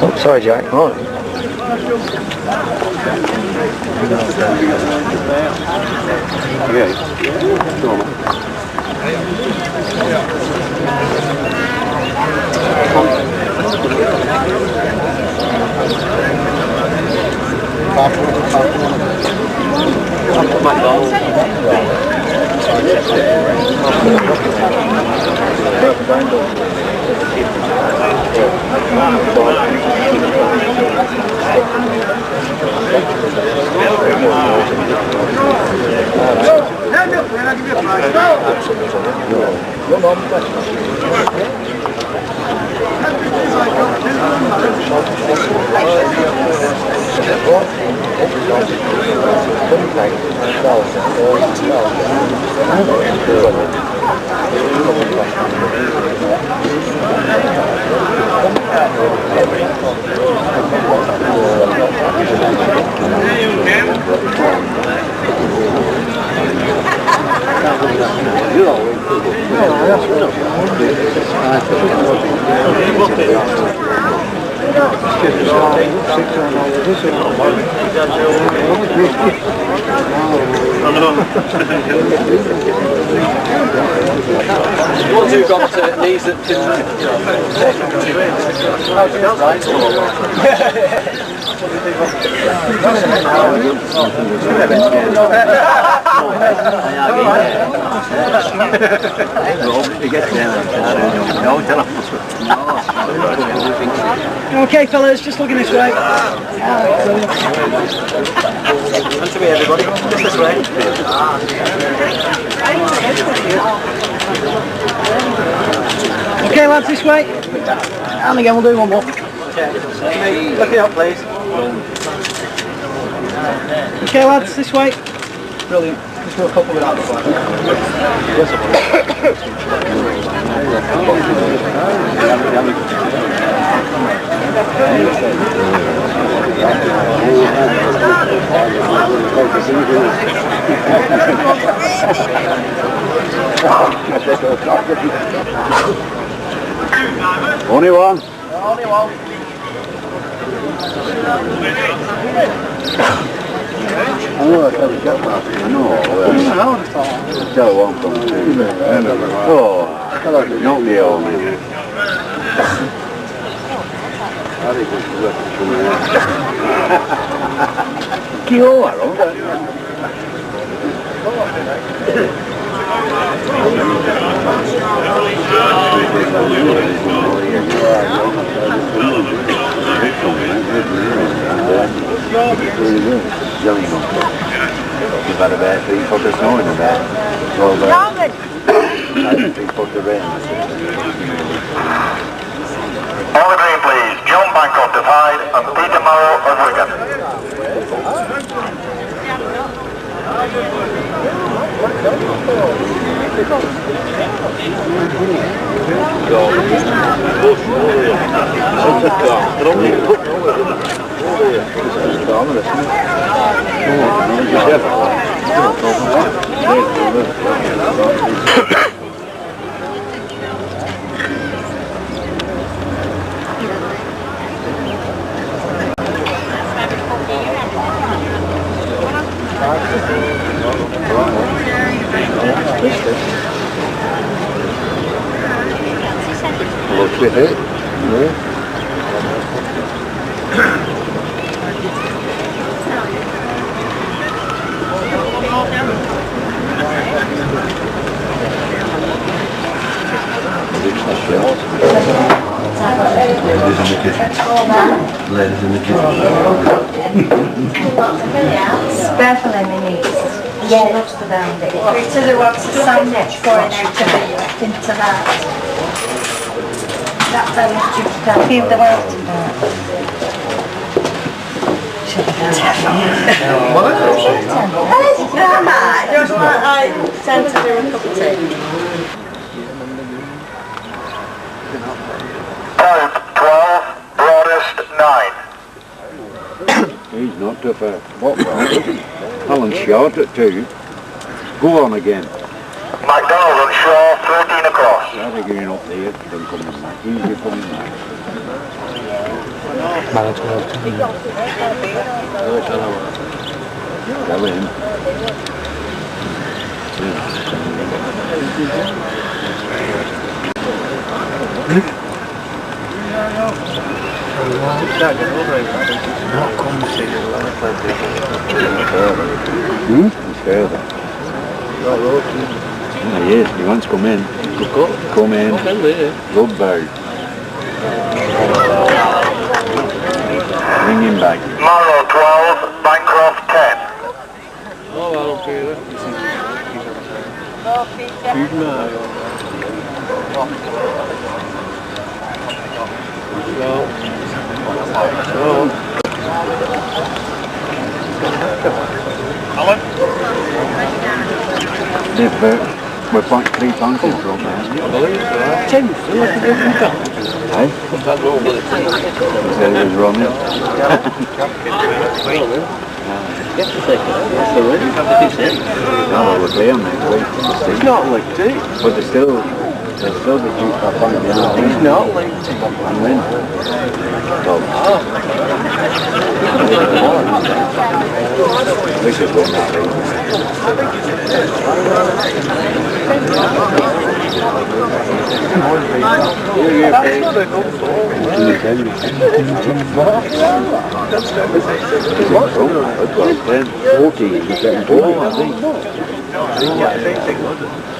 Oh, sorry, Jack. Oh. Okay. Go on. Ones who've got knees that can... Okay, fellas, just looking this way. And to me, everybody, just this way. Okay, lads, this way. And again, we'll do one more. Okay. Look it up, please. Okay, lads, this way. Brilliant. Let's do a couple without the flag. Only one. Only one. Oh, I can't get that. No, tell one from two. Oh, not the old man. I think it's worth it. Kilo, I don't know. You've had about 3 foot of snow in the back. Well, 3 foot of rain. All green, please. John Bancroft of Hyde and Peter Morrow of Wigan. Looks with it. Ladies in the kitchen. Ladies in the kitchen. Especially my niece. She loves to down it. To the what's the sandwich going out of it into that. That fellow's just to feel the world to that. No, I just want I tend to do a cup of tea. Coupe 12, broadest 9. He's not too far. What, Alan short at 2. Go on again. McDonald on shore, 13 across. Rather going up there than coming back. Easy coming back. Tell him. He's further. Yes, he wants to come in. Come in. Good bow. Bring him back. Marrow 12, Bancroft 10. We're 3 points in front now. Hey? He said he was running. No, we're there next week. He's not licked, eh? But they're still the Duke are point behind. He's not licked. And win. We should win that league. 14, he's getting 4, I think.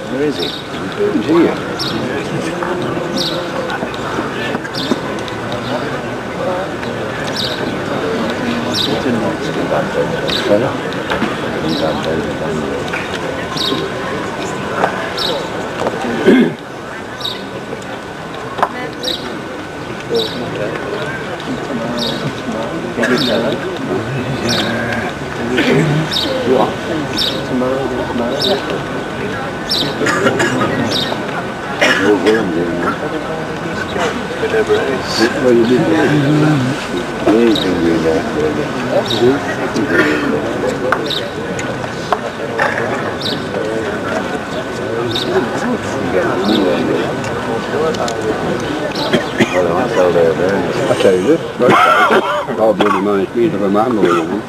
Where is he? He's here. I tell you this, I'll be the money speed of a man moving.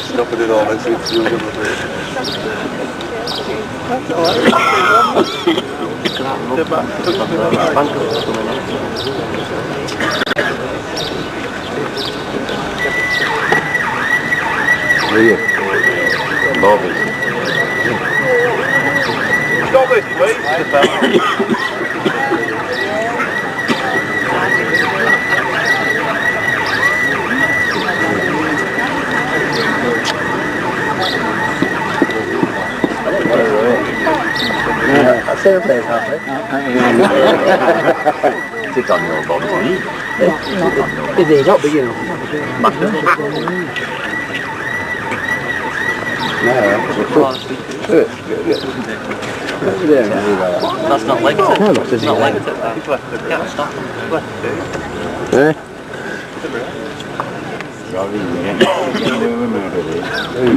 Stopping it all, let's see you. That's Bobby. Stop it, please. I'll say a place halfway. Sit on your body. Is it not big enough? That's not legged it. It's not legged it. Can't stop him.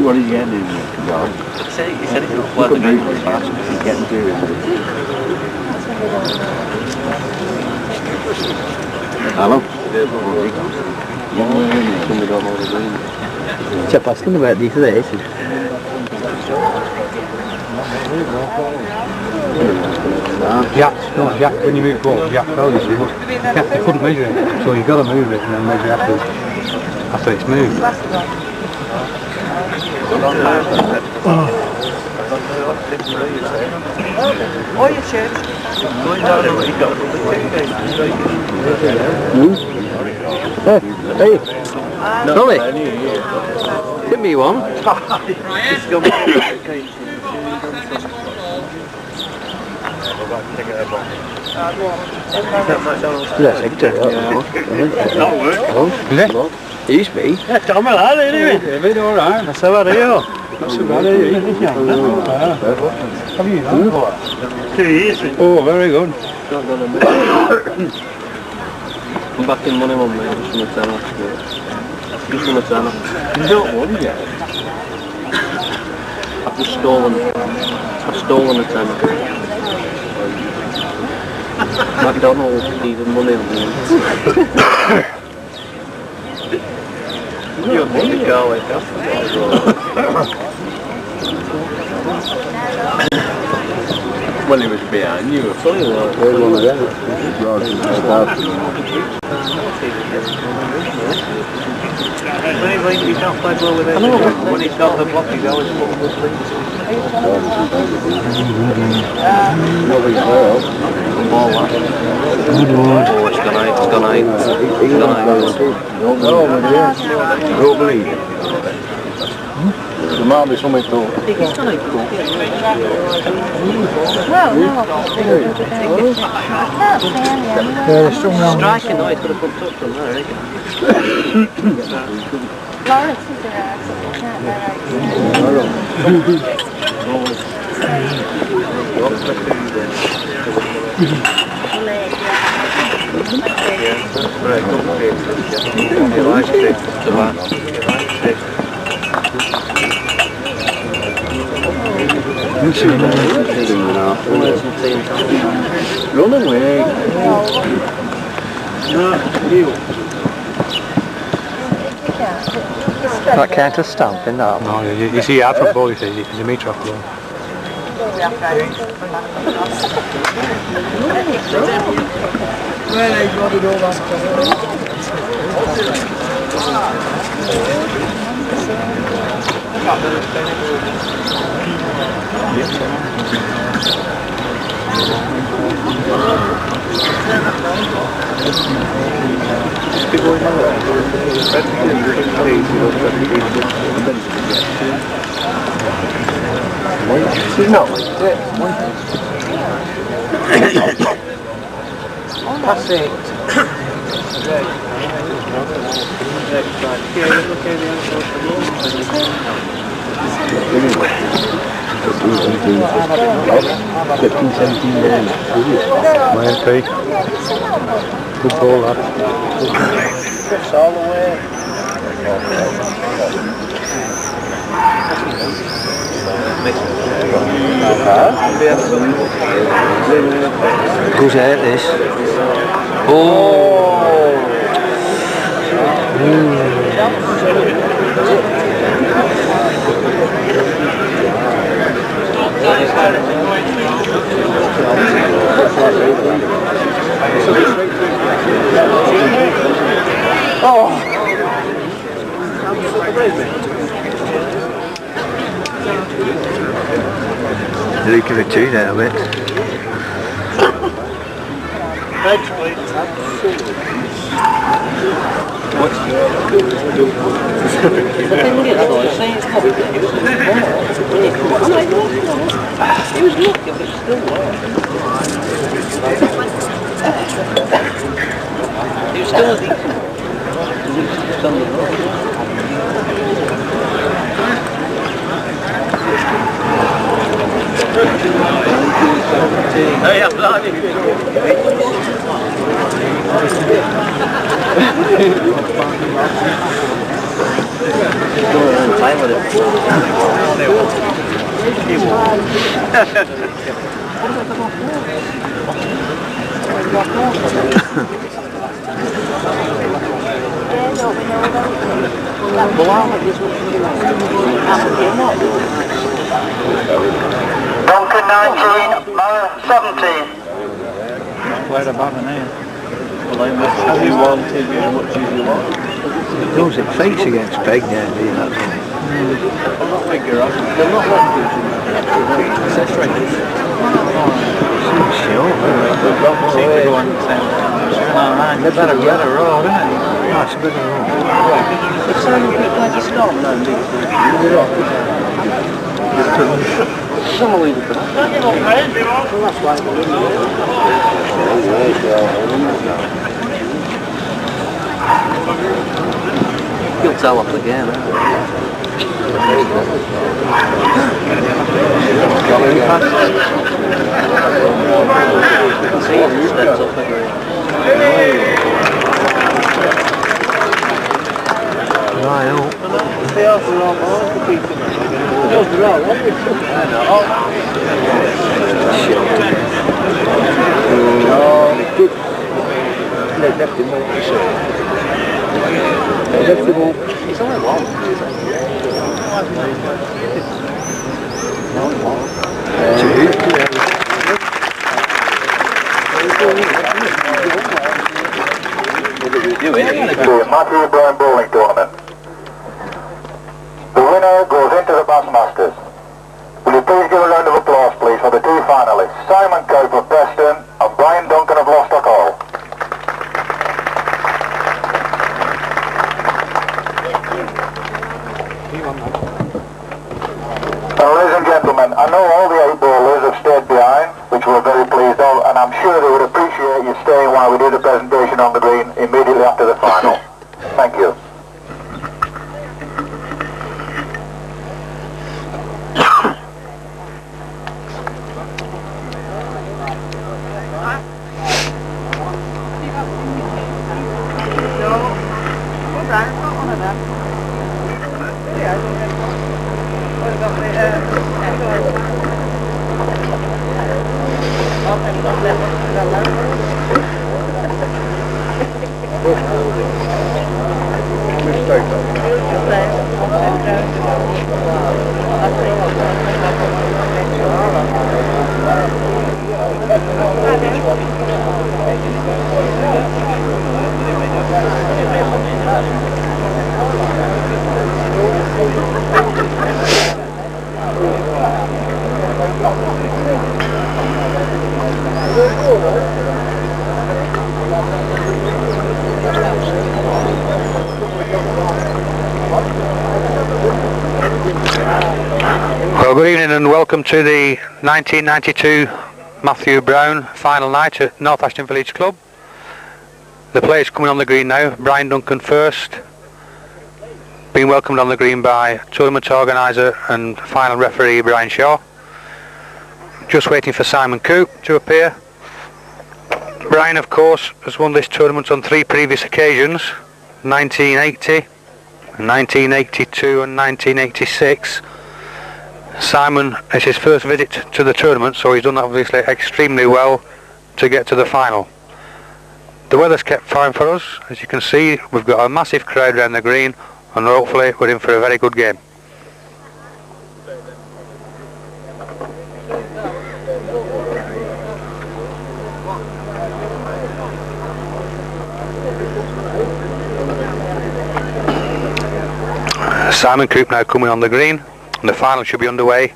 What are you getting in there? He said he could work the game. He's getting to it. Hello? C'è passando per di tedeschi. Jack, no, Jack, when you move forward, Jack fell this week. They couldn't measure it, so you've got to move it and then measure after it's moved. Oh, your shirt. Hey, Dolly, give me one. Let's take it out. Is it? Used to be. Yeah, tell me that anyway. It's alright. That's how are you? Not so bad, is it? Have you done? 2 years. Oh, very good. I'm back in money one mate, just from the tenner. Just from the tenner. You don't want it. I've just stolen a tenner. McDonald's even money on me. You're going to go away Well, he was behind you. Funny though. There's one of them. You can't play well with it. When he's got the block, he's always full of sleeves. Oh, it's gone out, it's gone out. It's gone out. Don't believe it. There might be something to I think it's gone out. Well, no. I can't see any anywhere. Striking though, he's got a good touch from there, isn't he? Lawrence is there, so we can't get run away. That count as stamping that? No, you see out from ball, you see, it's a metre off ball. She's not like this. That's it. Good ball, lad. It's all the way. Goes out this. Oh! Luke of a tune out of it. He was lucky, but it still worked. He was still a decent. Hey, I'm bloody. Time with it. Duncan 19, Mara 17. Played a banner now. As you wanted, as much as you want. It does, it fights against Peg now, do you know? I'm not figure out. They're not like this. It's right. Sure. They better get a road, isn't it? No, it's a bit of a road. It's only plenty storm now, some will leave it for that. Well, that's why we're doing You'll tell off again, eh? The Matthew Brown Bowling Tournament. The winner goes into the Bassmasters. Will you please give a round of applause, please, for the two finalists, Simon Coupe of Ashton and Brian Duncan of Lostock Hall. And ladies and gentlemen, I know all the 8 bowlers have stayed behind, which we're very pleased of, and I'm sure they would appreciate you staying while we do the presentation on the green immediately after the final. Thank you. Well, good evening and welcome to the 1992 Matthew Brown final night at North Ashton Village Club. The players coming on the green now. Brian Duncan first, being welcomed on the green by tournament organiser and final referee Brian Shaw. Just waiting for Simon Coupe to appear. Brian, of course, has won this tournament on 3 previous occasions, 1980, 1982 and 1986. Simon is his first visit to the tournament, so he's done obviously extremely well to get to the final. The weather's kept fine for us. As you can see, we've got a massive crowd around the green, and hopefully we're in for a very good game. Simon Coupe now coming on the green, and the final should be underway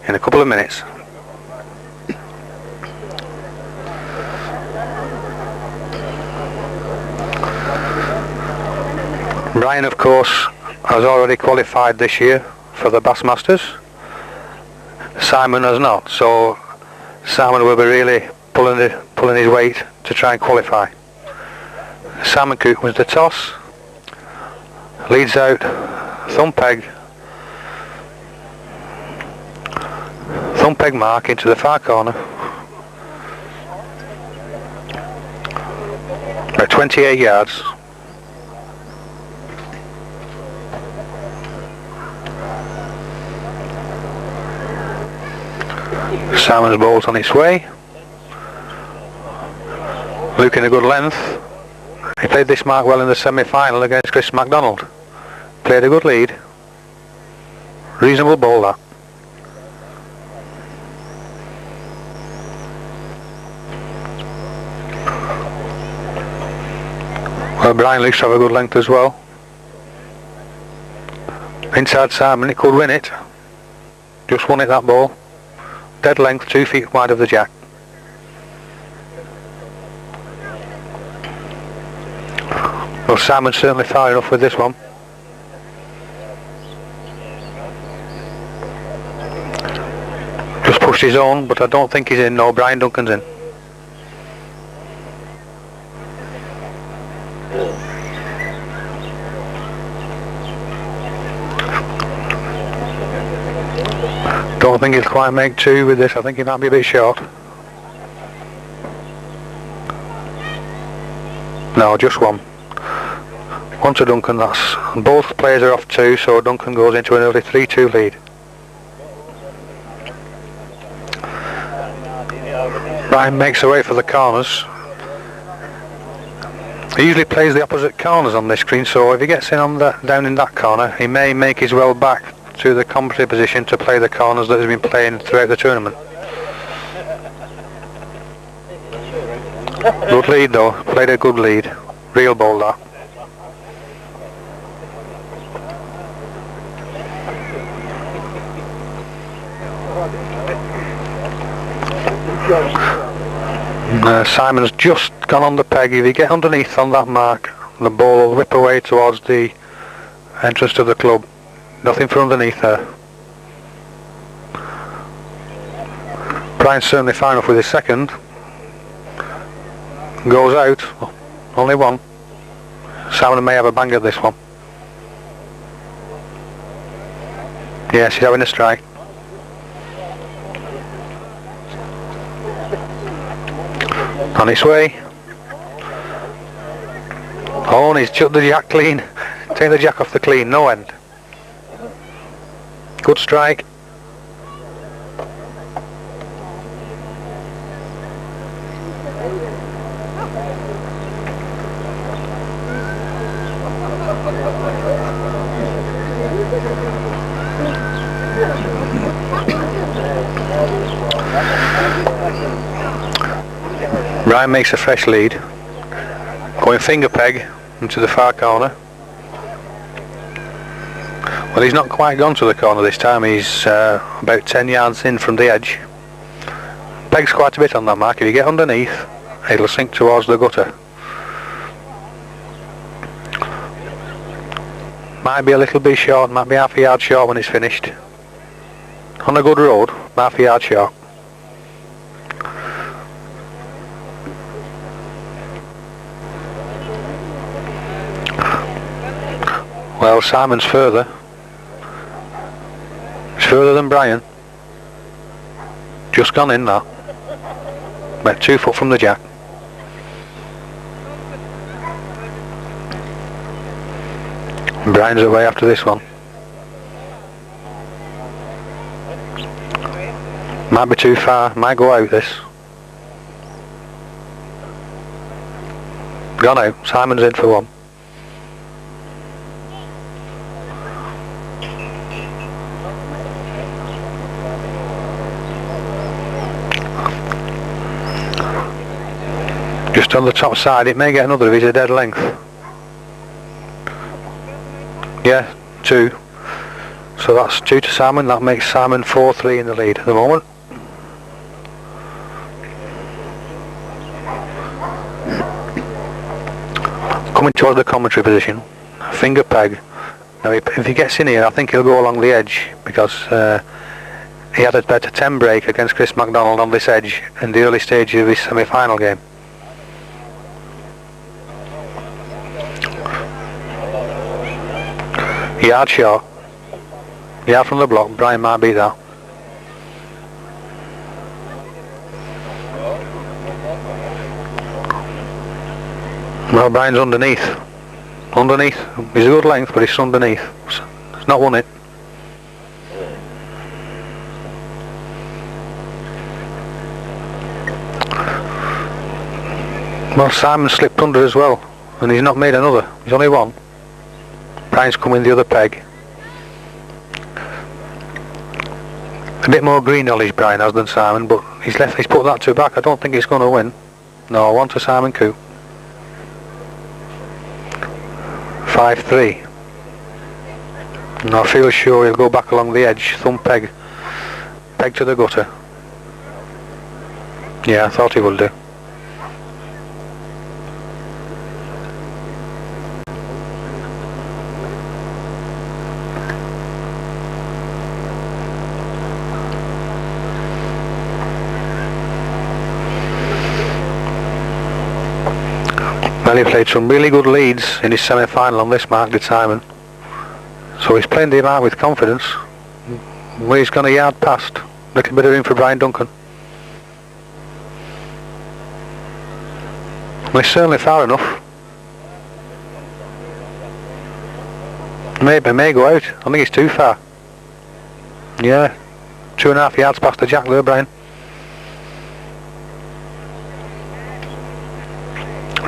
in a couple of minutes. Brian, of course, has already qualified this year for the Bassmasters. Simon has not, so Simon will be really pulling his weight to try and qualify. Simon Coupe was the toss, leads out thumb peg mark into the far corner at 28 yards. Simon's ball's on its way, looking a good length. He played this mark well in the semi-final against Chris MacDonald. Played a good lead. Reasonable ball that. Well, Brian looks to have a good length as well. Inside Simon, he could win it. Just won it, that ball. Dead length, 2 feet wide of the jack. Well, Simon's certainly far enough with this one. Just pushed his own, but I don't think he's in. No, Brian Duncan's in. Don't think he'll quite make 2 with this. I think he might be a bit short. No, just 1. 1 to Duncan. That's both players are off 2, so Duncan goes into an early 3-2 lead. Brian makes away for the corners. He usually plays the opposite corners on this green, so if he gets in on down in that corner, he may make his way back to the commentary position to play the corners that he's been playing throughout the tournament. Good lead though, played a good lead. Real ball that. Simon's just gone on the peg. If you get underneath on that mark, the ball will whip away towards the entrance to the club. Nothing for underneath there. Brian's certainly fine off with his second. Goes out. Only 1. Simon may have a bang at this one. Yes, he's having a strike. On its way. Oh, and he's chucked the jack clean. Take the jack off the clean, no end. Good strike. Ryan makes a fresh lead, going finger peg into the far corner. Well, he's not quite gone to the corner this time. He's about 10 yards in from the edge. Pegs quite a bit on that mark. If you get underneath, it'll sink towards the gutter. Might be a little bit short, might be half a yard short when it's finished. On a good road, half a yard short. Well, Simon's further. It's further than Brian. Just gone in that. About 2 foot from the jack. Brian's away after this one. Might be too far, might go out this. Gone out, Simon's in for 1. Just on the top side, it may get another if he's a dead length. Yeah, 2. So that's 2 to Simon. That makes Simon 4-3 in the lead at the moment. Coming towards the commentary position. Finger peg. Now if he gets in here, I think he'll go along the edge, because he had about a 10 break against Chris MacDonald on this edge in the early stage of his semi-final game. Yard short. Yard from the block. Brian might beat that. Well, Brian's underneath. Underneath. He's a good length, but he's underneath. He's not won it. Well, Simon slipped under as well, and he's not made another. He's only 1. Brian's coming the other peg. A bit more green knowledge Brian has than Simon, but he's put that 2 back. I don't think he's going to win. No, 1 to Simon Coupe. 5-3. And I feel sure he'll go back along the edge, thumb peg. Peg to the gutter. Yeah, I thought he would do. Well, he played some really good leads in his semi-final on this mark, did Simon. So he's playing the mark with confidence. Well, he's gone a yard past. Little bit of room for Brian Duncan. Well, it's certainly far enough. Maybe may go out. I think it's too far. Yeah, 2.5 yards past the jack there, Brian.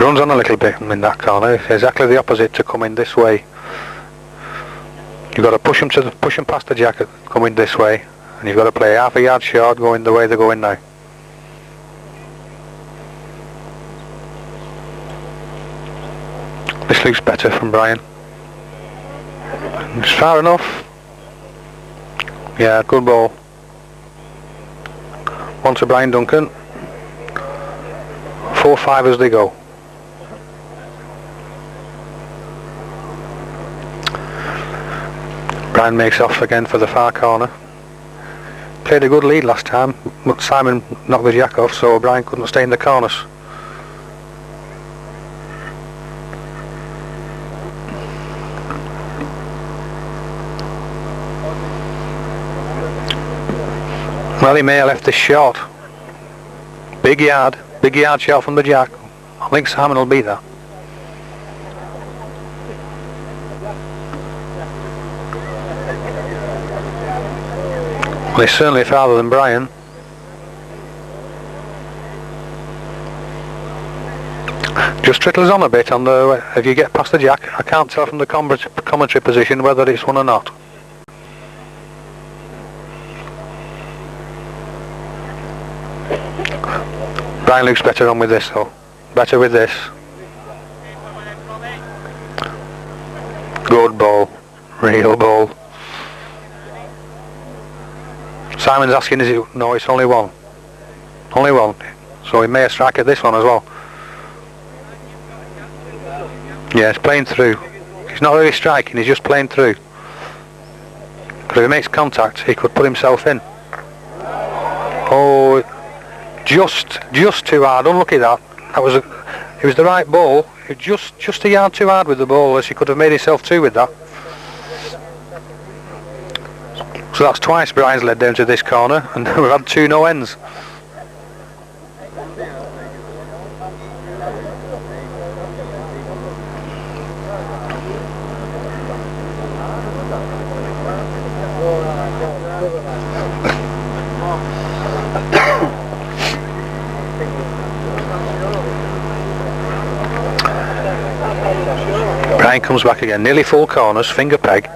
Runs on a little bit in that corner. Exactly the opposite to coming this way. You've got to push them past the jack coming this way, and you've got to play half a yard short going the way they're going now. This looks better from Brian. It's far enough. Yeah, good ball. One to Brian Duncan. 4-5 as they go. Brian makes off again for the far corner. Played a good lead last time, but Simon knocked the jack off, so Brian couldn't stay in the corners. Well, he may have left this short. Big yard shot from the jack. I think Simon will beat that. Well, he's certainly farther than Brian. Just trickles on a bit on the. If you get past the jack, I can't tell from the commentary position whether it's one or not. Brian looks better on with this though. Better with this. Good ball. Real ball. Simon's asking, is it? No, it's only one. Only one. So he may strike at this one as well. Yeah, it's playing through. He's not really striking, he's just playing through. But if he makes contact, he could put himself in. Oh, just too hard. Unlucky that. It was the right ball. It was just a yard too hard with the ball, as he could have made himself two with that. So that's twice Brian's led down to this corner, and we've had two no ends. Brian comes back again, nearly full corners, finger peg.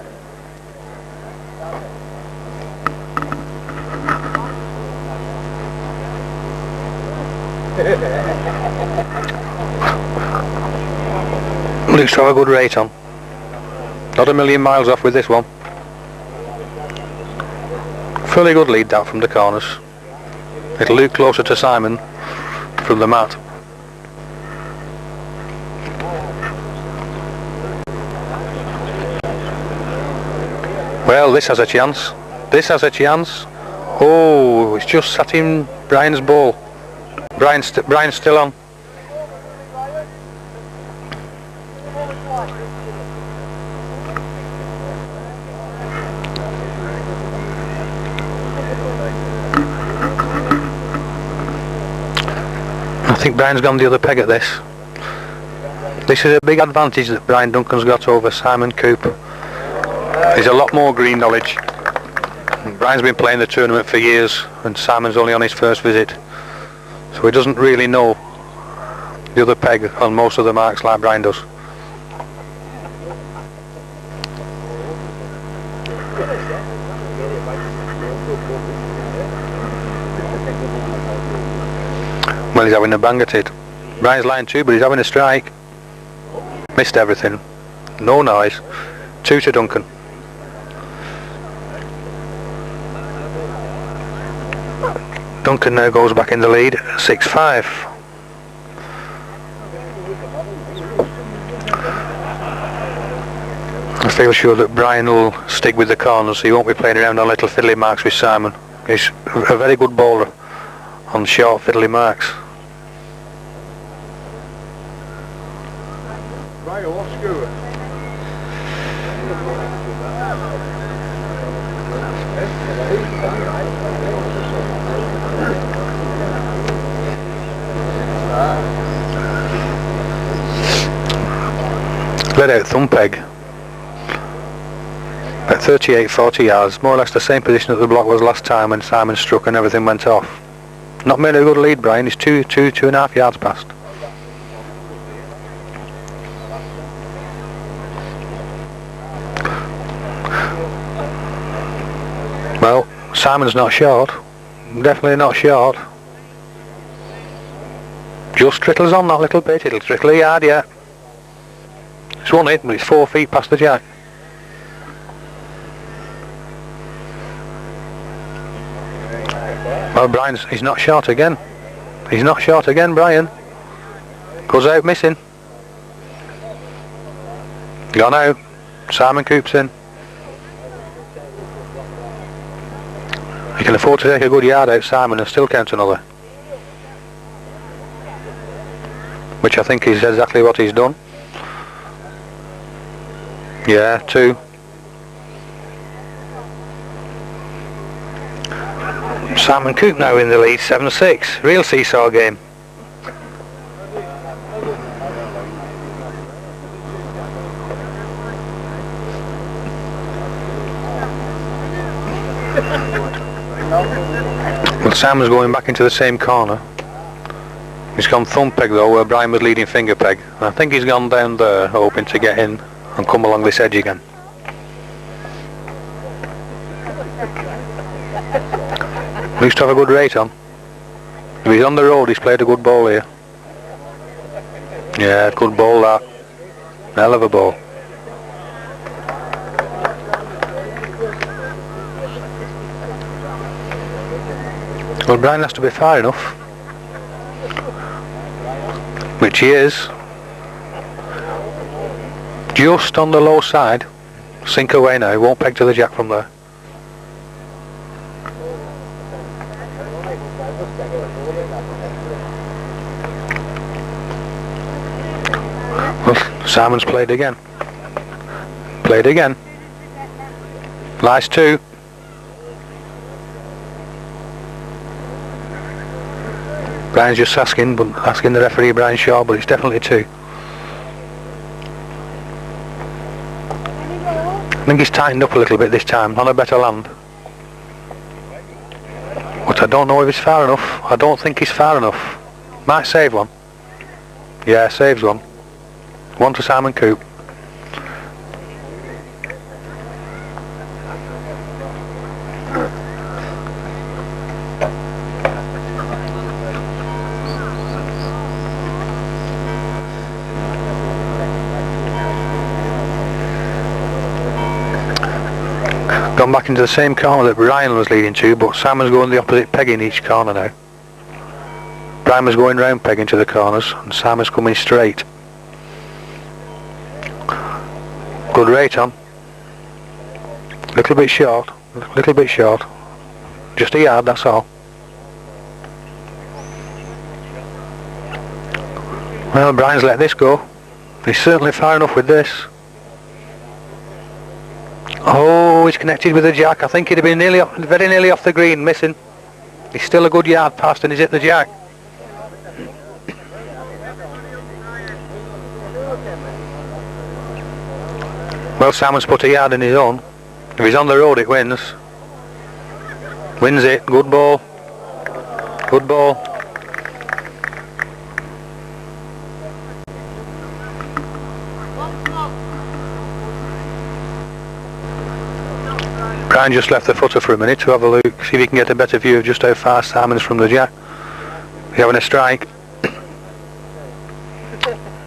Looks to have a good rate on. Not a million miles off with this one. Fairly good lead that from the corners. It'll look closer to Simon from the mat. Well, this has a chance. This has a chance. Oh, it's just sat in Brian's ball. Brian's still on. I think Brian's gone the other peg at this. This is a big advantage that Brian Duncan's got over Simon Coupe. He's a lot more green knowledge. Brian's been playing the tournament for years and Simon's only on his first visit. So he doesn't really know the other peg on most of the marks like Brian does. Well, he's having a bang at it. Brian's line too, but he's having a strike. Missed everything. No noise. 2 to Duncan. Duncan now goes back in the lead, 6-5. I feel sure that Brian will stick with the corners, so he won't be playing around on little fiddly marks with Simon. He's a very good bowler on short fiddly marks. Let out thumb peg at 38, 40 yards, more or less the same position that the block was last time when Simon struck and everything went off. Not made a good lead, Brian. He's 2.5 yards past. Well, Simon's not short. Definitely not short. Just trickles on that little bit. It'll trickle a yard yet. It's won it, but it's 4 feet past the jack. Well, he's not short again. He's not short again, Brian. Goes out missing. Gone out. Simon Coupe's in. He can afford to take a good yard out Simon and still count another. Which I think is exactly what he's done. Yeah, 2. Simon Coupe now in the lead, 7-6. Real seesaw game. Well, Simon's going back into the same corner. He's gone thumb peg though, where Brian was leading finger peg. And I think he's gone down there, hoping to get in and come along this edge again. Looks to have a good rate on. If he's on the road, he's played a good ball here. Yeah, good ball that. Hell of a ball. Well, Brian has to be far enough. Which he is. Just on the low side. Sink away now, won't peg to the jack from there. Well, Simon's played again. Played again. Lies 2. Brian's just asking the referee Brian Shaw, but it's definitely 2. I think he's tightened up a little bit this time, on a better land. But I don't know if he's far enough. I don't think he's far enough. Might save one. Yeah, saves one. 1 to Simon Coupe. Gone back into the same corner that Brian was leading to, but Simon's going the opposite peg in each corner now. Brian was going round peg into the corners and Simon's coming straight. Good rate on. Little bit short. Little bit short. Just a yard, that's all. Well, Brian's let this go. He's certainly far enough with this. Oh, he's connected with the jack. I think he'd have been very nearly off the green, missing. He's still a good yard past and he's hit the jack. Well, Simon's put a yard in his own. If he's on the road, it wins. Wins it. Good ball. Good ball. Brian just left the footer for a minute to have a look, see if he can get a better view of just how far Simon's from the jack. He's having a strike.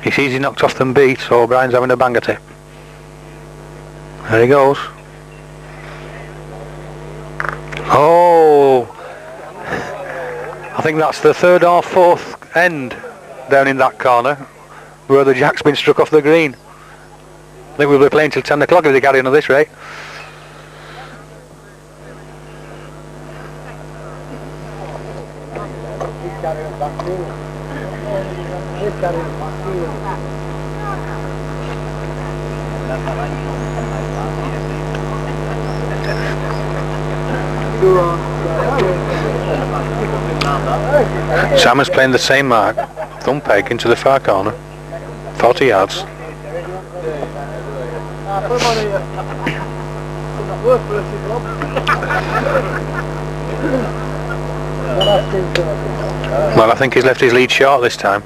He sees he knocked off them beat, so Brian's having a bang at it. There he goes. Oh! I think that's the 3rd or 4th end down in that corner where the jack's been struck off the green. I think we'll be playing till 10 o'clock if they carry on at this rate. Simon's playing the same mark, thumb peg into the far corner, 40 yards. Well, I think he's left his lead short this time.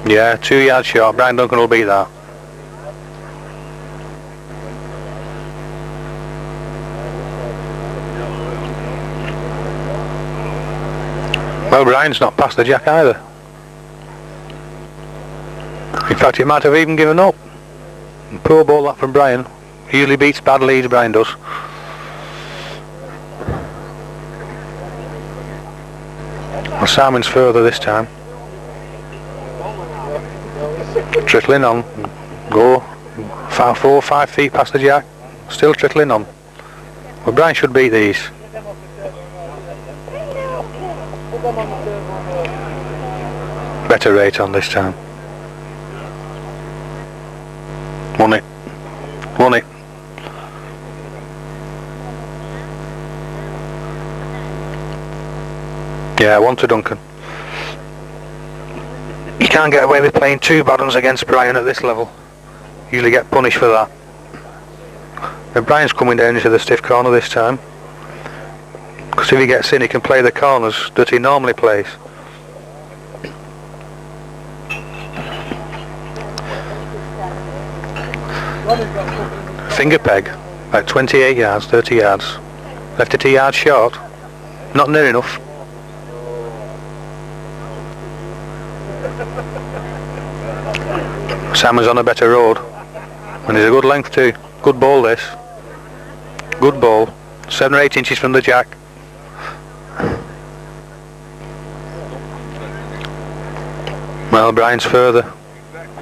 Yeah, 2 yards short. Brian Duncan will beat that. Well, Brian's not past the jack either. In fact, he might have even given up. Poor ball that from Brian. He usually beats bad leads, Brian does. Well, Simon's further this time. Trickling on. Go 4 or 5 feet past the jack. Still trickling on. Well, Brian should beat these. Better rate on this time. Won it. Won it. Yeah, 1 to Duncan. You can't get away with playing 2 bad ones against Brian at this level. You usually get punished for that. But Brian's coming down into the stiff corner this time. Because if he gets in, he can play the corners that he normally plays. Finger peg, about 28 yards, 30 yards. Left it a yard short. Not near enough. Simon's on a better road. And he's a good length too. Good ball this. Good ball. 7 or 8 inches from the jack. Well, Brian's further.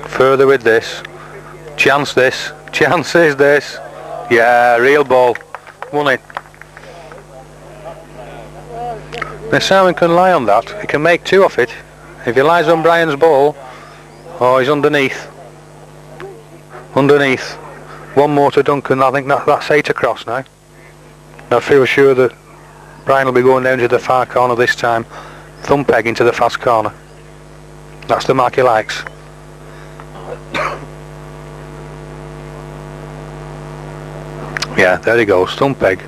Further with this. Chance this. Chance is this. Yeah, real ball. Won it. Now Simon can lie on that. He can make 2 off it. If he lies on Brian's ball, oh, he's underneath. Underneath. 1 more to Duncan. I think that's 8 across now. I feel sure that Brian will be going down to the far corner this time. Thumb peg into the fast corner. That's the mark he likes. Yeah, there he goes. Thumb peg.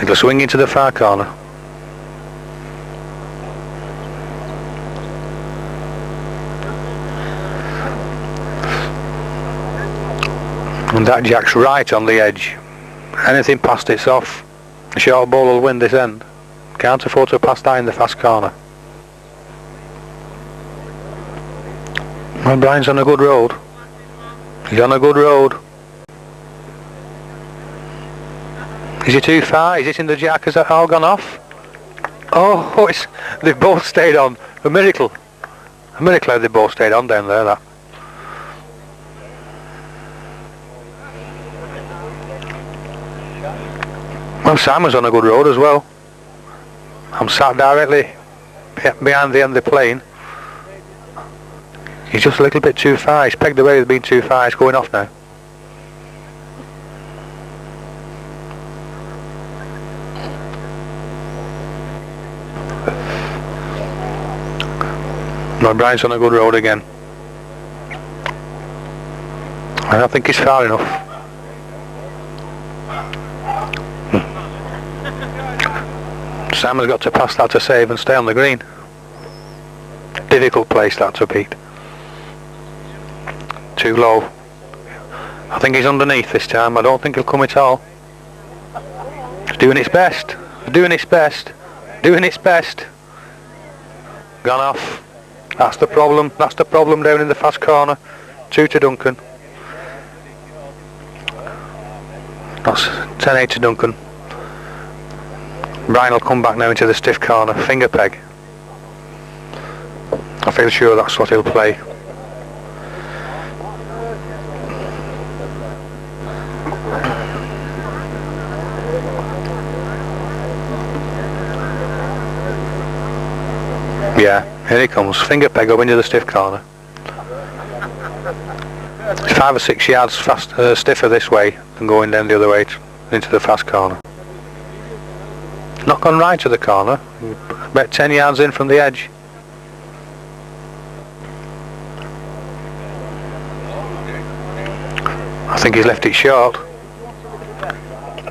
It'll swing into the far corner. And that jack's right on the edge. Anything past it's off. The short ball will win this end. Can't afford to pass that in the fast corner. Well, Brian's on a good road. He's on a good road. Is he too far? Is it in the jack? Has that all gone off? Oh, they've both stayed on. A miracle. A miracle how they both stayed on down there, that. Well, Simon's on a good road as well. I'm sat directly behind the end of the plane. He's just a little bit too far. He's pegged away with being too far. It's going off now. No, Brian's on a good road again. I don't think he's far enough. Simon's got to pass that to save and stay on the green. Difficult place that to beat. Too low. I think he's underneath this time. I don't think he'll come at all. He's doing its best. Doing its best. Doing its best. Gone off. That's the problem. That's the problem down in the fast corner. 2 to Duncan. That's 10-8 to Duncan. Brian will come back now into the stiff corner. Finger peg. I feel sure that's what he'll play. Yeah, here he comes. Finger peg up into the stiff corner. It's 5 or 6 yards stiffer this way than going down the other way into the fast corner. Not gone right to the corner, about 10 yards in from the edge. I think he's left it short.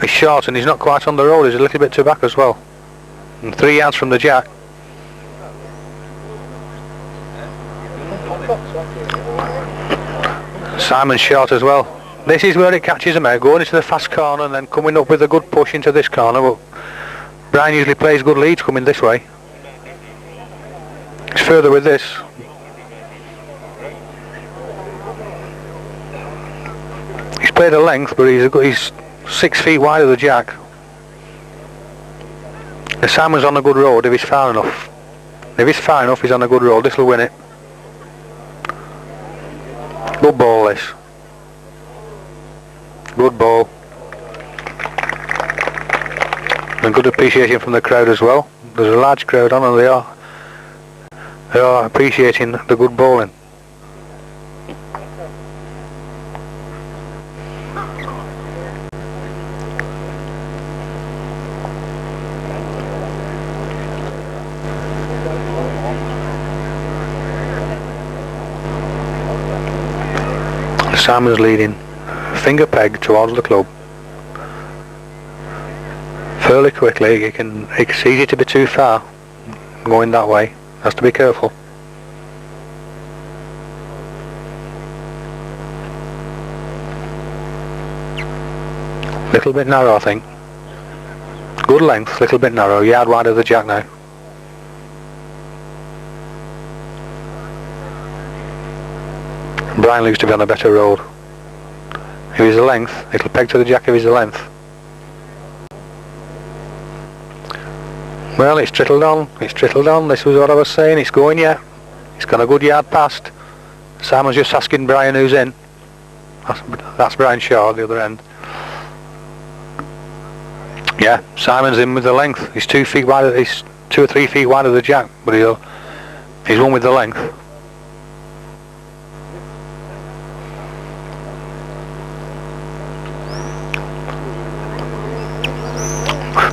He's short and he's not quite on the road, he's a little bit too back as well. And 3 yards from the jack. Simon's short as well. This is where it catches him out, going into the fast corner and then coming up with a good push into this corner, but Brian usually plays good leads coming this way. He's further with this. He's played a length, but he's 6 feet wide of the jack. The Simon's on a good road if he's far enough. If he's far enough, he's on a good road. This will win it. Good ball, this. Good ball. And good appreciation from the crowd as well. There's a large crowd on and they are appreciating the good bowling. Simon's leading, finger peg towards the club. Fairly quickly, it's easy to be too far going that way, has to be careful. Little bit narrow, I think. Good length, little bit narrow, yard wide of the jack now. Brian looks to be on a better road. If he's a length, it'll peg to the jack if he's a length. Well, it's trittled on, this was what I was saying, it's going yet. It's got a good yard past. Simon's just asking Brian who's in. That's Brian Shaw at the other end. Yeah, Simon's in with the length. He's 2 feet wide, he's 2 or 3 feet wide of the jack, but he's won with the length.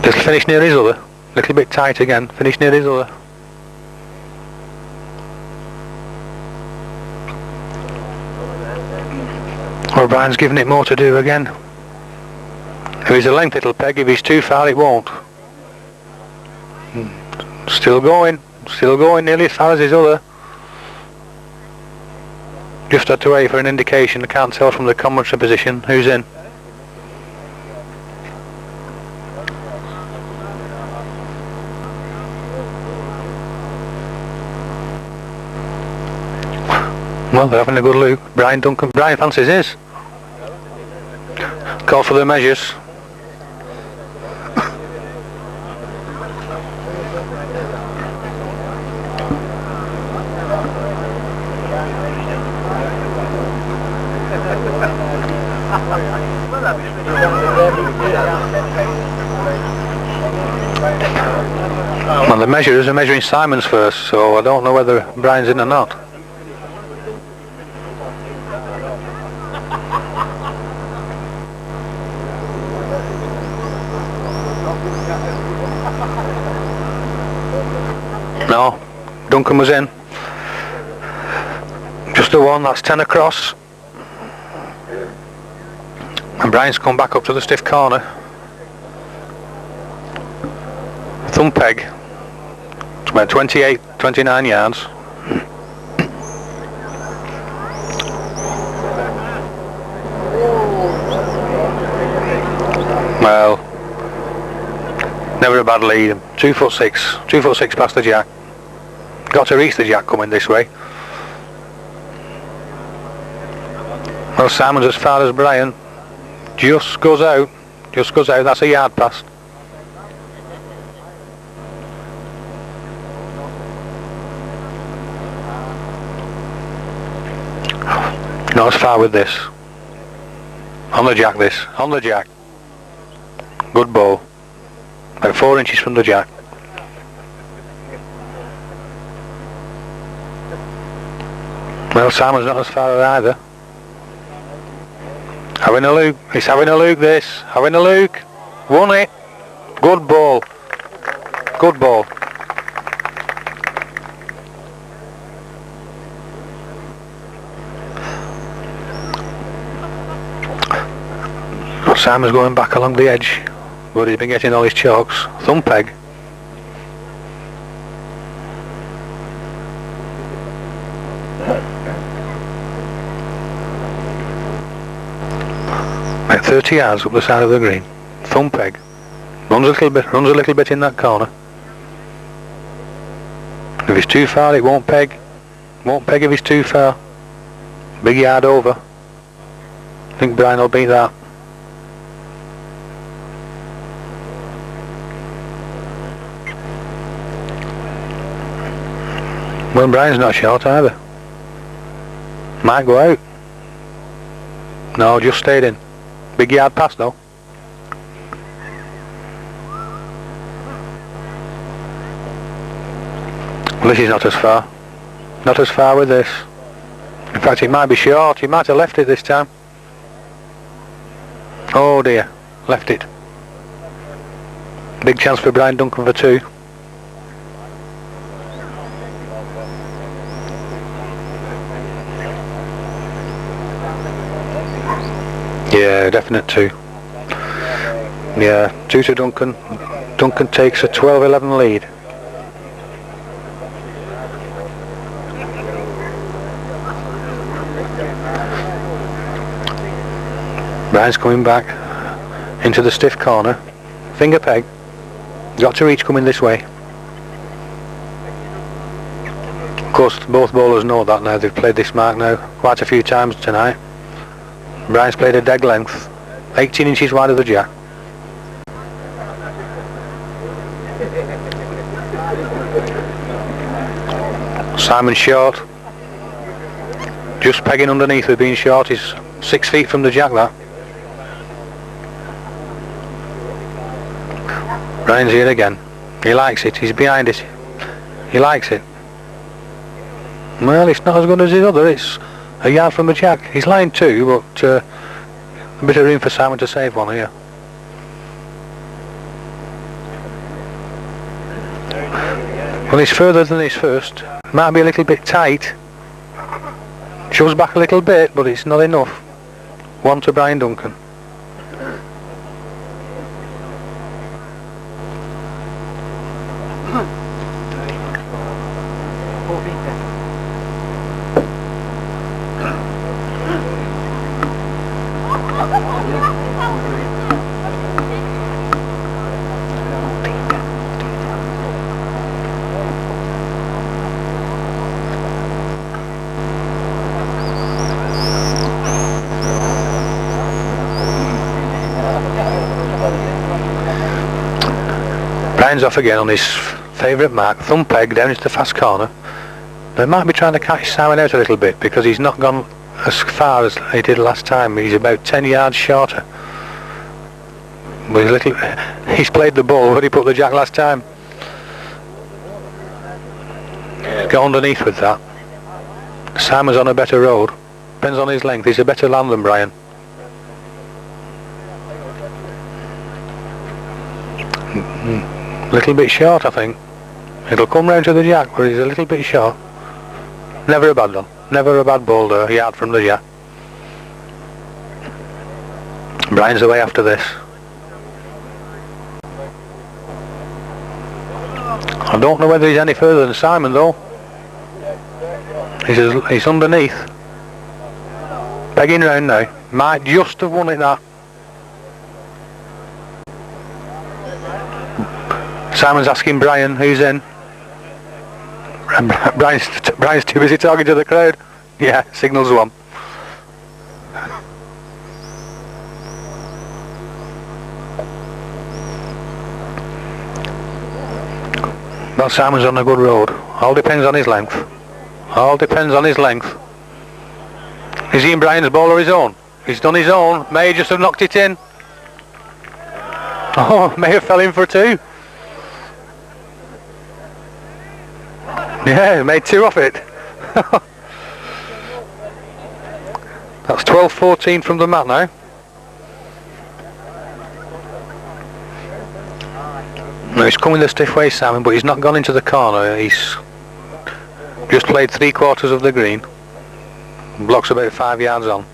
Just finish near his other. Little bit tight again. Finish near his other. O'Brien's giving it more to do again. If he's a length it'll peg. If he's too far it won't. Still going. Nearly as far as his other. Just had to wait for an indication. I can't tell from the commentary position who's in. Well, they're having a good look. Brian Duncan. Brian fancies his. Call for the measures. Well, the measurers are measuring Simon's first, so I don't know whether Brian's in or not. No, Duncan was in. Just the one, that's 10 across. And Brian's come back up to the stiff corner. Thumb peg. It's about 28, 29 yards. Well, never a bad lead. 2 foot 6, 2 foot 6 past the jack. Got to reach the jack coming this way. Well, Simon's as far as Brian. Just goes out. That's a yard past. Not as far with this. On the jack this. On the jack. Good ball. About 4 inches from the jack. Well, Simon's not as far either. Having a look. He's having a look this. Having a look. Won it. Good ball. Good ball. Simon's going back along the edge, but he's been getting all his chalks. Thumb peg. About 30 yards up the side of the green. Thumb peg. Runs a little bit in that corner. If it's too far, it won't peg. Won't peg if it's too far. Big yard over. I think Brian will beat that. Well, Brian's not short either. Might go out. No, just stayed in. Big yard pass though. Well, this is not as far. Not as far with this. In fact, it might be short. He might have left it this time. Oh dear, left it. Big chance for Brian Duncan for 2. Yeah, definite 2. Yeah, 2 to Duncan. Duncan takes a 12-11 lead. Brian's coming back into the stiff corner. Finger peg. Got to reach coming this way. Of course, both bowlers know that now. They've played this mark now quite a few times tonight. Brian's played a dead length, 18 inches wide of the jack. Simon short. Just pegging underneath with being short. He's 6 feet from the jack, that. Brian's here again. He likes it. He's behind it. He likes it. Well, it's not as good as his other. It's a yard from the jack. He's line 2, but a bit of room for Simon to save one here. Well, he's further than his first. Might be a little bit tight. Shows back a little bit, but it's not enough. 1 to Brian Duncan. Brian's off again on his favourite mark, thumb peg down into the fast corner. They might be trying to catch Simon out a little bit because he's not gone as far as he did last time. He's about 10 yards shorter. But he's played the ball where he put the jack last time. Got underneath with that. Simon's on a better road. Depends on his length. He's a better land than Brian. Little bit short, I think. It'll come round to the jack, but he's a little bit short. Never a bad one. Never a bad ball there, a yard from the jack. Brian's away after this. I don't know whether he's any further than Simon though. He's underneath. Pegging round now. Might just have won it, that. Simon's asking Brian who's in. Brian's too busy talking to the crowd. Yeah, signals 1. But Simon's on a good road. All depends on his length. All depends on his length. Is he in Brian's ball or his own? He's done his own. May just have knocked it in. Oh, may have fell in for 2. Yeah, made 2 off it. That's 12-14 from the mat now. No, he's coming the stiff way, Simon, but he's not gone into the corner. He's just played 3/4 of the green. Blocks about 5 yards on.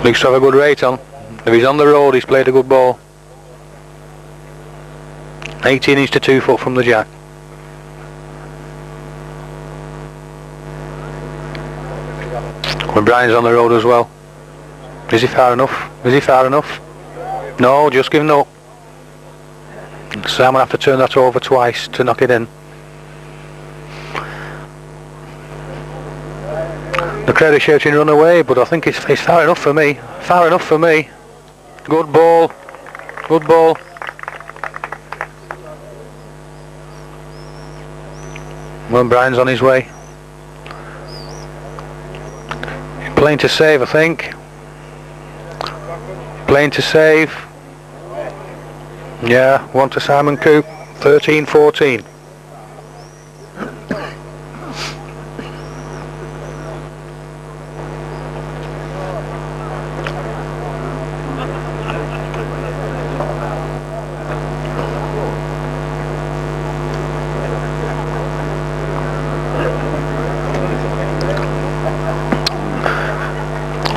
Looks to have a good rate on. If he's on the road, he's played a good ball. 18 inch to 2 foot from the jack. When Brian's on the road as well. Is he far enough? Is he far enough? No, just giving up. So I'm going to have to turn that over twice to knock it in. The crowd is shouting run away, but I think it's far enough for me. Far enough for me. Good ball. Good ball. Well, Brian's on his way. Playing to save, I think. Playing to save. Yeah, one to Simon Coupe. 13-14.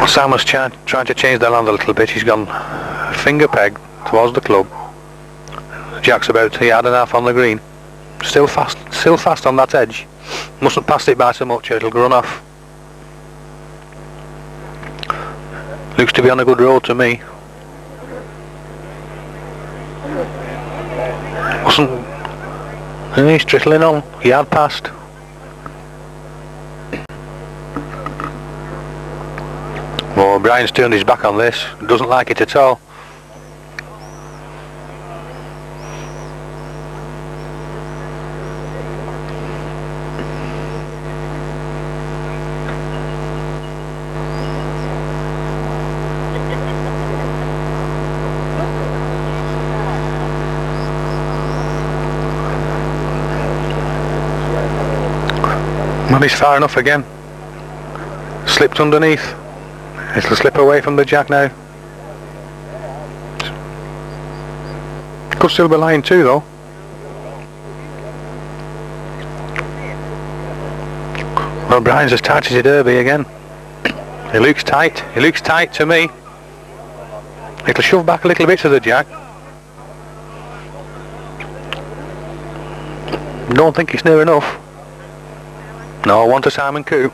Simon's trying to change the land a little bit. He's gone finger peg towards the club. Jack's about a yard and a half on the green. Still fast on that edge. Mustn't pass it by so much or it'll run off. Looks to be on a good road to me. He's trickling on. Yard past. Oh, Brian's turned his back on this. Doesn't like it at all. Well, he's far enough again. Slipped underneath. It'll slip away from the jack now. Could still be line 2 though. Well, Brian's as tight as a derby again. He looks tight. He looks tight to me. It'll shove back a little bit to the jack. Don't think it's near enough. No, one to Simon Coupe.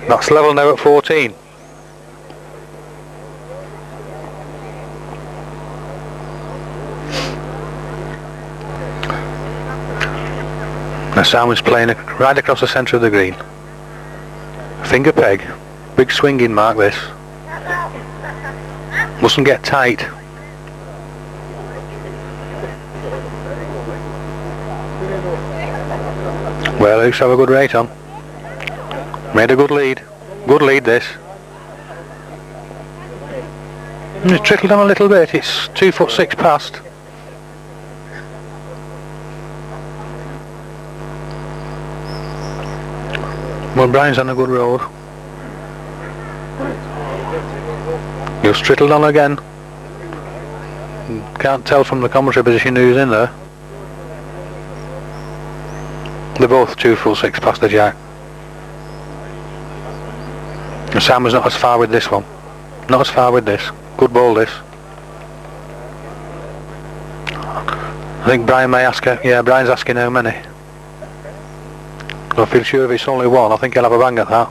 That's level now at 14. Now Simon's playing right across the centre of the green. Finger peg. Big swinging mark this. Mustn't get tight. Well, looks to have a good rate on. Made a good lead. Good lead this. It's trickled on a little bit. It's 2'6" past. Well, Brian's on a good road. Just trickled on again. Can't tell from the commentary position who's in there. They're both 2'6" past the jack. And Simon's not as far with this one. Not as far with this. Good ball this. I think Brian may ask her. Yeah, Brian's asking how many. I feel sure if it's only one, I think he'll have a bang at that.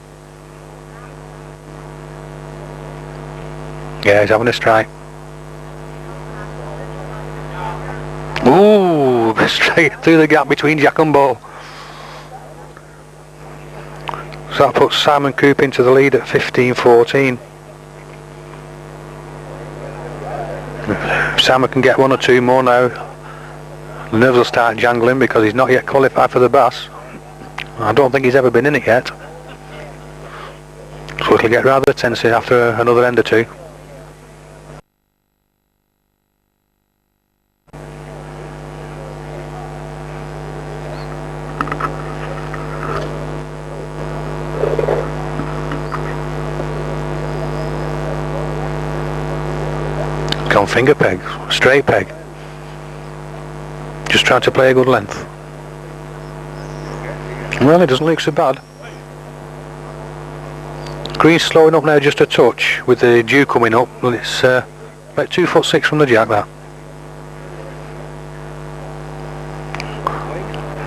Yeah, he's having a strike. Ooh, straight through the gap between jack and ball. So that puts Simon Coupe into the lead at 15-14. Simon can get one or two more now. The nerves will start jangling because he's not yet qualified for the Bass. I don't think he's ever been in it yet. So it'll get rather tense after another end or two. On finger peg, straight peg. Just trying to play a good length. Well, it doesn't look so bad. Green's slowing up now just a touch with the dew coming up. Well, it's about 2'6" from the jack, that.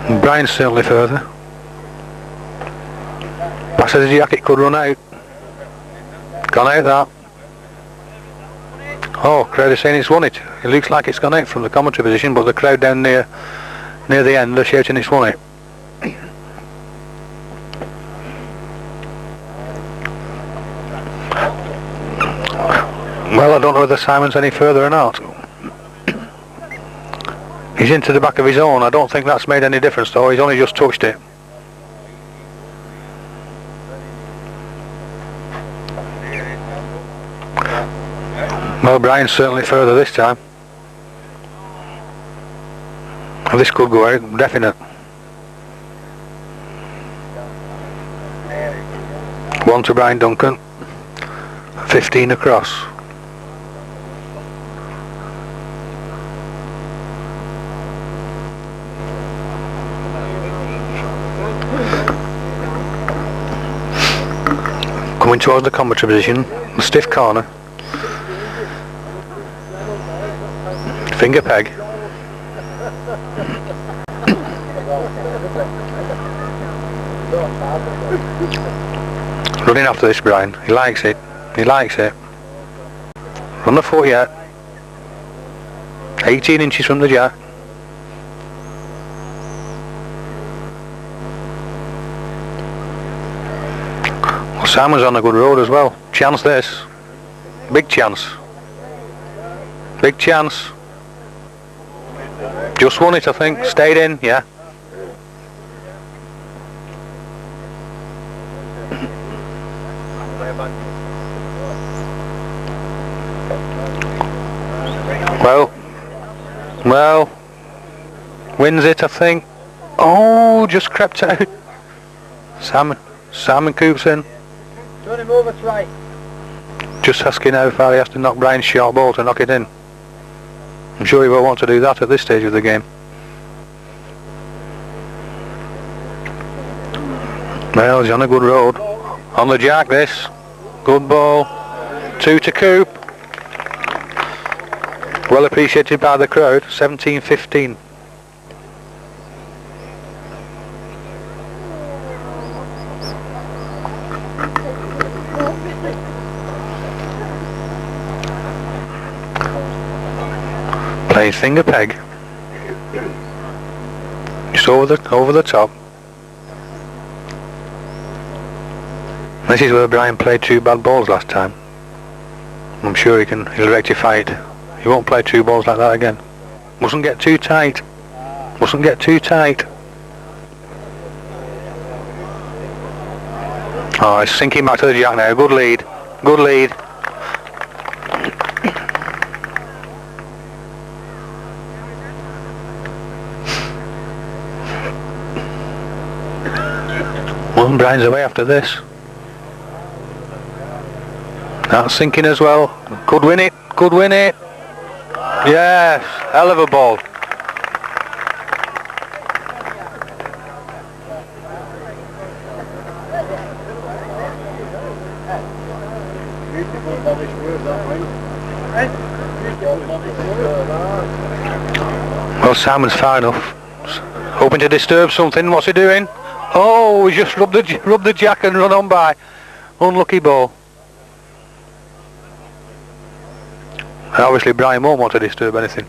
And Brian's certainly further. Past the jack, it could run out. Gone out, that. Oh, crowd is saying it's won it. It looks like it's gone out from the commentary position, but the crowd down near the end are shouting it's won it. Well, I don't know whether Simon's any further or not. He's into the back of his own. I don't think that's made any difference though. He's only just touched it. Well, Brian's certainly further this time. This could go out, definite. 1 to Brian Duncan. 15 across. Coming towards the commentary position, the stiff corner. Finger peg. Running after this, Brian. He likes it. He likes it. Run the foot yet. 18 inches from the jack. Well, Simon's on a good road as well. Chance this. Big chance. Big chance. Just won it, I think. Stayed in, yeah. Well, wins it, I think. Oh, just crept out. Simon Coupe's in. Turn him over to right. Just asking how far he has to knock Brian's short ball to knock it in. I'm sure he won't want to do that at this stage of the game. Well, he's on a good road. On the jack, this. Good ball. 2 to Coupe. Well appreciated by the crowd. 17-15. Playing finger peg. Just over the top. This is where Brian played 2 bad balls last time. I'm sure he'll rectify it. He won't play 2 balls like that again. Mustn't get too tight. Mustn't get too tight. Oh, it's sinking back to the jack now. Good lead. Good lead. Well, Brian's away after this. That's sinking as well. Could win it. Could win it. Yes, hell of a ball. Well, Simon's far enough. Hoping to disturb something. What's he doing? Oh, he just rubbed the jack and run on by. Unlucky ball. Obviously Brian won't want to disturb anything.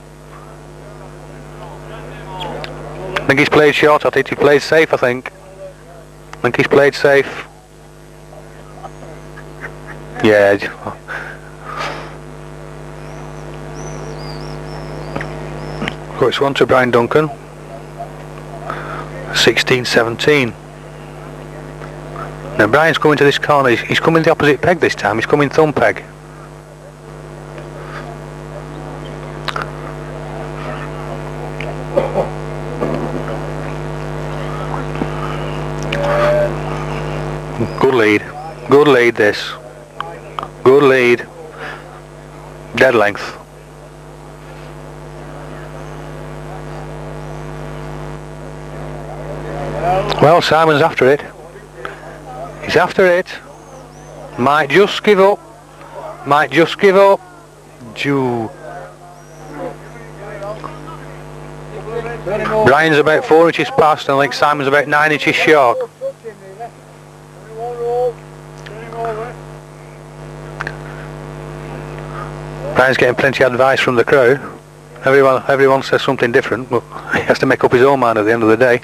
I think he's played short at it. He played safe, I think. I think he's played safe. Yeah. So it's 1 to Brian Duncan. 16-17. Now Brian's coming to this corner. He's coming the opposite peg this time. He's coming thumb peg. Good lead. Good lead this. Good lead. Dead length. Well, Simon's after it. He's after it. Might just give up. Might just give up. Jew. Brian's about 4 inches past and I think Simon's about 9 inches short. Brian's getting plenty of advice from the crowd. Everyone says something different, but he has to make up his own mind at the end of the day.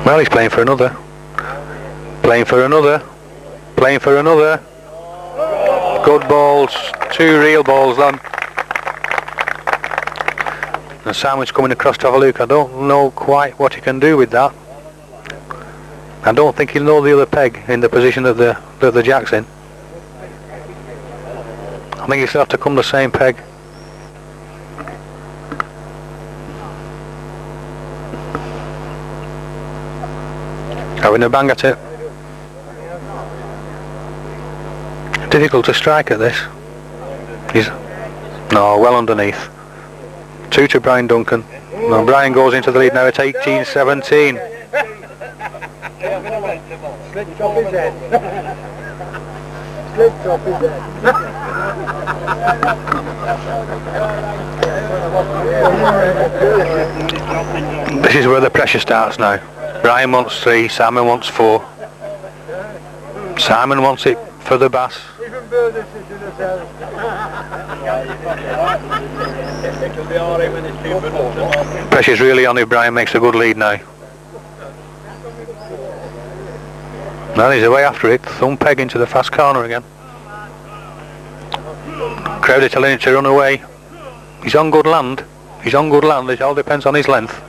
Well, he's playing for another. Playing for another. Playing for another. Good balls. 2 real balls then. And Simon's coming across to have a look. I don't know quite what he can do with that. I don't think he'll know the other peg in the position that the jack's in. I think he'll still have to come the same peg. Having a bang at it. Difficult to strike at this. No, well underneath. 2 to Brian Duncan. Now Brian goes into the lead now at 18-17. This is where the pressure starts now. Brian wants 3, Simon wants 4. Simon wants it for the bass. Pressure's really on if Brian makes a good lead now. Well, he's away after it. Thumb peg into the fast corner again. Crowd are telling him to run away. He's on good land. He's on good land. It all depends on his length.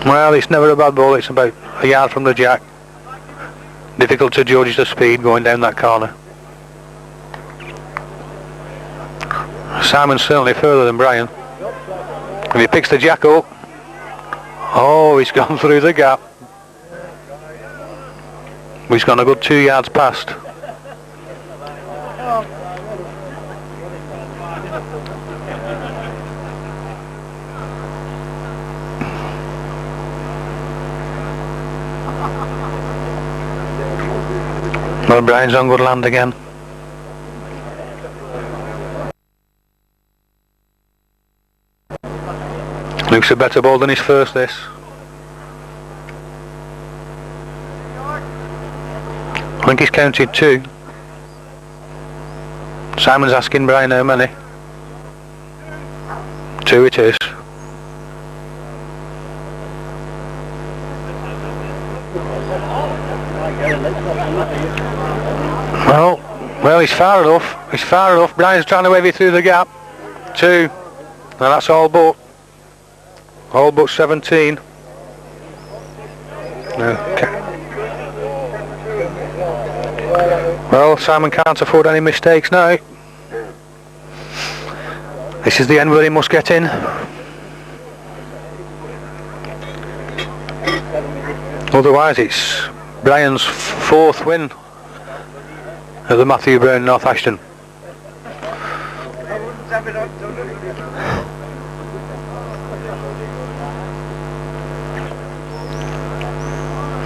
Well, it's never a bad ball. It's about a yard from the jack. Difficult to judge the speed going down that corner. Simon's certainly further than Brian. If he picks the jack up, oh, he's gone through the gap. He's gone a good 2 yards past. Well, Brian's on good land again. Looks a better ball than his first, this. I think he's counted 2. Simon's asking Brian how many. 2 it is. Well, he's far enough. He's far enough. Brian's trying to wave it through the gap. 2. Now that's all but 17. Okay. Well, Simon can't afford any mistakes now. This is the end where he must get in. Otherwise it's Brian's 4th win at the Matthew Brown North Ashton.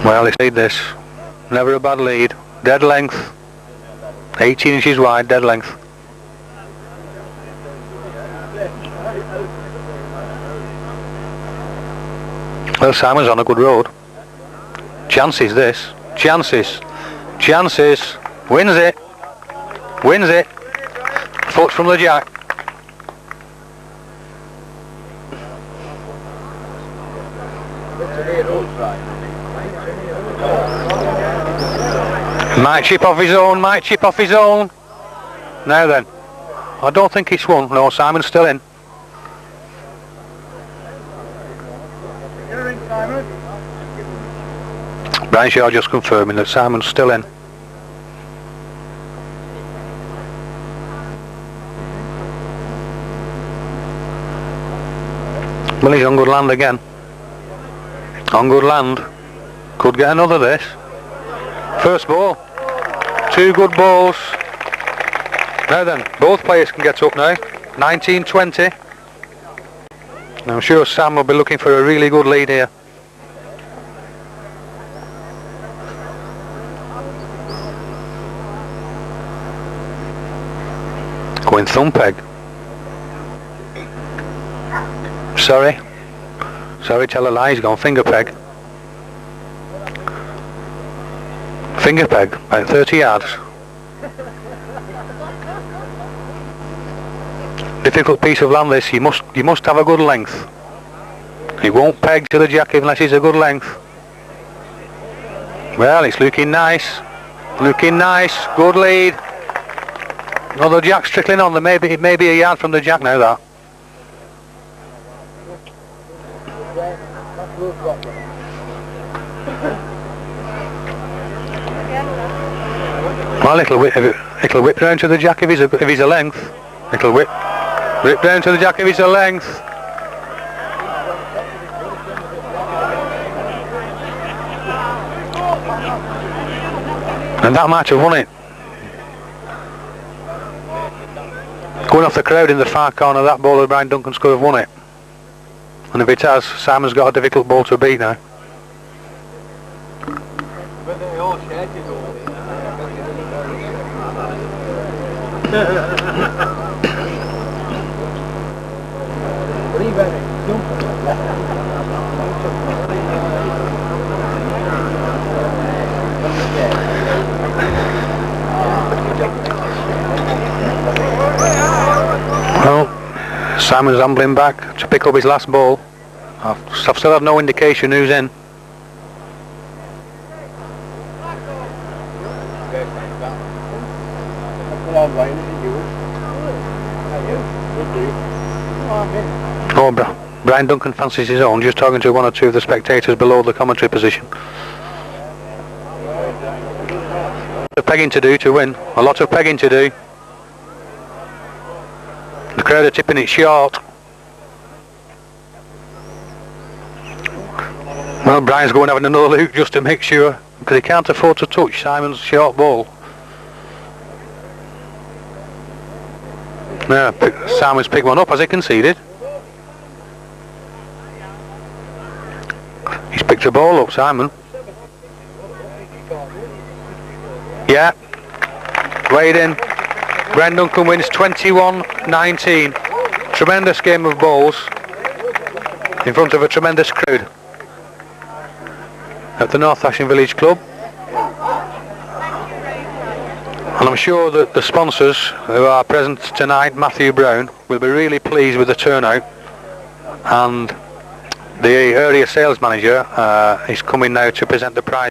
Well, he's made this. Never a bad lead. Dead length. 18 inches wide, dead length. Well, Simon's on a good road. Chances this. Chances. Chances. Wins it. Wins it. Foot from the jack. Might chip off his own, might chip off his own. Now then. I don't think it's won. No, Simon's still in. Brian Shaw just confirming that Simon's still in. Well, he's on good land again. On good land. Could get another this. First ball. 2 good balls. Now then, both players can get up now. 19-20. I'm sure Sam will be looking for a really good lead here. Going thumb peg. Sorry, tell a lie, he's gone finger peg. Finger peg, about 30 yards. Difficult piece of land this, you must have a good length. He won't peg to the jack unless he's a good length. Well, it's looking nice, good lead. Well, the jack's trickling on, it may be a yard from the jack now, that. Well, it'll whip round to the jack if he's a length. It'll whip round to the jack if he's a length. And that might have won it. Going off the crowd in the far corner, that bowler Brian Duncan could have won it. And if it has, Simon's got a difficult ball to beat now. Well, Simon's ambling back to pick up his last ball. I've still had no indication who's in. Oh, Brian Duncan fancies his own, just talking to one or two of the spectators below the commentary position. A lot of pegging to do to win, a lot of pegging to do. The crowd are tipping it short. Well, Brian's going having another look just to make sure, because he can't afford to touch Simon's short ball. Yeah, Simon's picked one up. Has he conceded? He's picked a ball up, Simon. Yeah. Weighed in. Brian Duncan wins 21-19. Tremendous game of bowls in front of a tremendous crowd at the North Ashton Village Club. And I'm sure that the sponsors who are present tonight, Matthew Brown, will be really pleased with the turnout. And the area sales manager is coming now to present the prize.